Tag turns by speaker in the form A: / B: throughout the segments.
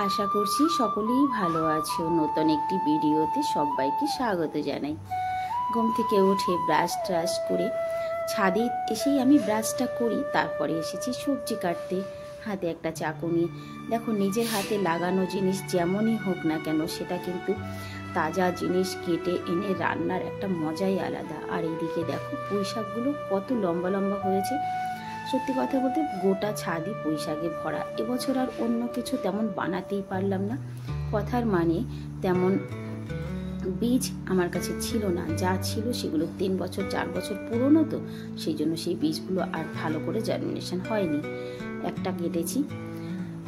A: আশা করছি সকলেই ভালো আছো। নতুন একটি ভিডিওতে সবাইকে স্বাগত জানাই। ঘুম থেকে উঠে ব্রাশ ট্রাশ করে ছাদে এসেই আমি ব্রাশটা করি, তারপরে এসেছি সবজি কাটতে, হাতে একটা চাকু নিয়ে। দেখো, নিজের হাতে লাগানো জিনিস যেমনই হোক না কেন, সেটা কিন্তু তাজা জিনিস কেটে এনে রান্নার একটা মজাই আলাদা। আর এইদিকে দেখো পুঁই শাকগুলো কত লম্বা লম্বা হয়েছে। সত্যি কথা বলতে গোটা ছাদই পুঁই শাকে ভরা। এবছর আর অন্য কিছু তেমন বানাতেই পারলাম না। কথার মানে তেমন বীজ আমার কাছে ছিল না, যা ছিল সেগুলো 3 বছর 4 বছর পুরনো, তো সেই জন্য সেই বীজগুলো আর ভালো করে জার্মিনেশন হয়নি। একটা কেটেছি,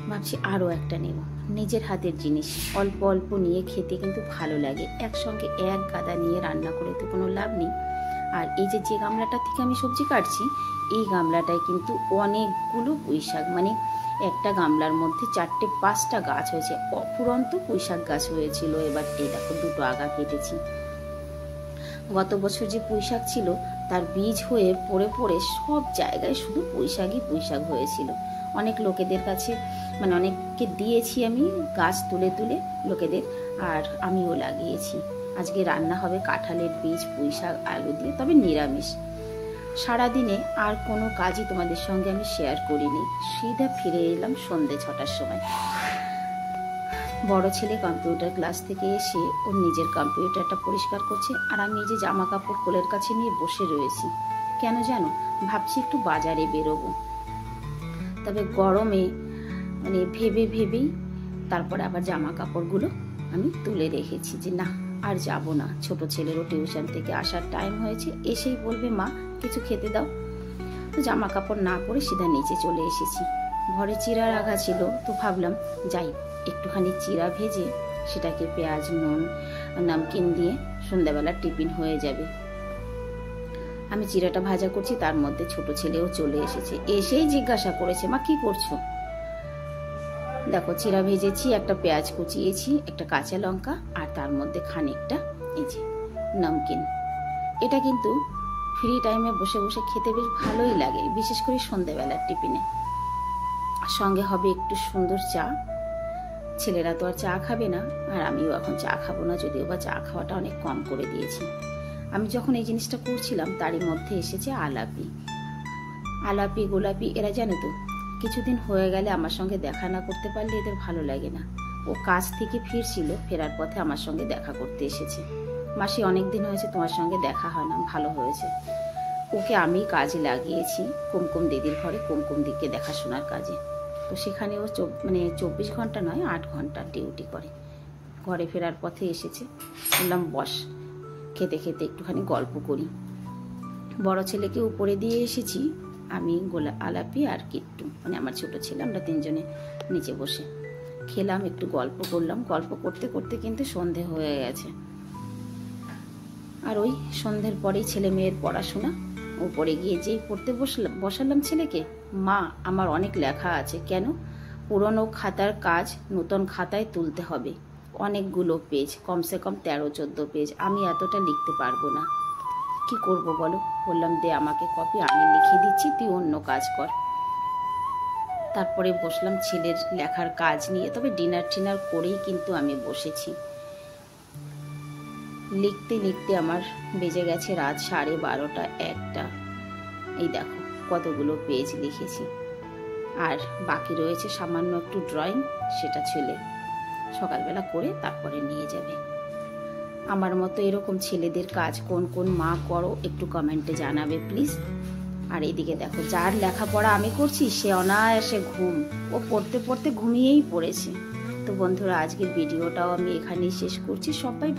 A: ভাবছি আরও একটা নেব। নিজের হাতের জিনিস অল্প অল্প নিয়ে খেতে কিন্তু ভালো লাগে, একসঙ্গে এক গাদা নিয়ে রান্না করে তো কোনো লাভ নেই। আর এই যে গামলাটা থেকে আমি সবজি কাটছি, এই গামলাটায় কিন্তু অনেকগুলো পুঁই শাক, মানে একটা গামলার মধ্যে 4-5টা গাছ হয়েছে, অফুরন্ত পুঁই শাক গাছ হয়েছিল। এবার এই দেখো 2টো আগা কেটেছি। গত বছর যে পুঁই শাক ছিল তার বীজ হয়ে পড়ে পড়ে সব জায়গায় শুধু পুঁই শাক হয়েছিল। অনেক লোকেদের কাছে, মানে অনেককে দিয়েছি আমি গাছ তুলে তুলে লোকেদের, আর আমিও লাগিয়েছি। আজকে রান্না হবে কাঁঠালের বীজ, পুঁই শাক, আলু দিয়ে, তবে নিরামিষ। সারাদিনে আর কোনো কাজই তোমাদের সঙ্গে আমি শেয়ার করিনি। সিধা ফিরে এলাম সন্ধ্যে 6টার সময়। বড় ছেলে কম্পিউটার ক্লাস থেকে এসে ওর নিজের কম্পিউটারটা পরিষ্কার করছে, আর আমি এই যে জামা কাপড় কোলের কাছে নিয়ে বসে রয়েছি। কেন জানো, ভাবছি একটু বাজারে বেরোবো। তবে গরমে মানে ভেবেই তারপরে আবার জামা কাপড়গুলো আমি তুলে রেখেছি যে না, আর যাব না। ছোট ছেলেরও টিউশন থেকে আসার টাইম হয়েছে, এসেই বলবে মা কিছু খেতে দাও। তো জামা কাপড় না পরে সিধা নিচে চলে এসেছি। ঘরে চিড়া রাখা ছিল, তো ভাবলাম যাই একটুখানি চিড়া ভেজে সেটাকে পেঁয়াজ নুন নামকিন দিয়ে সন্ধ্যাবেলা টিফিন হয়ে যাবে। আমি চিড়াটা ভাজা করছি, তার মধ্যে ছোট ছেলেও চলে এসেছে। এসেই জিজ্ঞাসা করেছে মা কি করছো। দেখো, চিড়া ভেজেছি, একটা পেঁয়াজ কুচিয়েছি, একটা কাঁচা লঙ্কা, আর তার মধ্যে খানিকটা এই যে নামকিন। এটা কিন্তু ফ্রি টাইমে বসে বসে খেতে বেশ ভালোই লাগে, বিশেষ করে সন্ধ্যাবেলার টিফিনে। সঙ্গে হবে একটু সুন্দর চা। ছেলেরা তো আর চা খাবে না, আর আমিও এখন চা খাবো না, যদিও বা চা খাওয়াটা অনেক কম করে দিয়েছি। আমি যখন এই জিনিসটা করছিলাম তারই মধ্যে এসেছে আলাপি গোলাপি। এরা জানো তো, কিছুদিন হয়ে গেলে আমার সঙ্গে দেখা না করতে পারলে এদের ভালো লাগে না। ও কাজ থেকে ফিরছিল, ফেরার পথে আমার সঙ্গে দেখা করতে এসেছে। মাসি অনেকদিন হয়েছে তোমার সঙ্গে দেখা হয় না, ভালো হয়েছে। ওকে আমি কাজে লাগিয়েছি কুমকুম দিদির ঘরে, কুমকুম দিকে দেখাশোনার কাজে। তো সেখানে ও 24 ঘন্টা নয় 8 ঘন্টা ডিউটি করে। ঘরে ফেরার পথে এসেছে, বললাম বস, খেতে খেতে একটুখানি গল্প করি। বড় ছেলেকে উপরে দিয়ে এসেছি, আমি আলাপি আর কিট্টু, মানে আমার ছোট ছেলে, আমরা 3জনে নিচে বসে খেলাম, একটু গল্প করলাম। গল্প করতে করতে কিন্তু সন্ধে হয়ে গেছে। আর ওই সন্ধ্যের পরেই ছেলে মেয়ের পড়াশোনা। উপরে গিয়ে যেই পড়তে বসালাম ছেলেকে, মা আমার অনেক লেখা আছে। কেন? পুরনো খাতার কাজ নতুন খাতায় তুলতে হবে, অনেকগুলো পেজ, কমসে কম 13-14 পেজ। আমি এতটা লিখতে পারবো না, কি করব বলো। বললাম দে আমাকে কপি, আমি লিখে দিচ্ছি, তুই অন্য কাজ কর। তারপরে বসলাম ছেলের লেখার কাজ নিয়ে। তবে ডিনার করেই কিন্তু আমি বসেছি। লিখতে লিখতে আমার বেজে গেছে রাত 12:30 1টা। এই দেখো কতগুলো পেজ লিখেছি, আর বাকি রয়েছে সামান্য একটু ড্রয়িং, সেটা ছেলে সকালবেলা করে তারপরে নিয়ে যাবে। আমার মতো এরকম ছেলেদের কাজ কোন কোন মা করো একটু কমেন্টে জানাবে প্লিজ। আর এদিকে দেখো, যার লেখাপড়া আমি করছি সে অনায়াসে ঘুম, ও পড়তে পড়তে ঘুমিয়েই পড়েছে। তো বন্ধুরা, আজকের ভিডিওটাও আমি এখানেই শেষ করছি। সবাই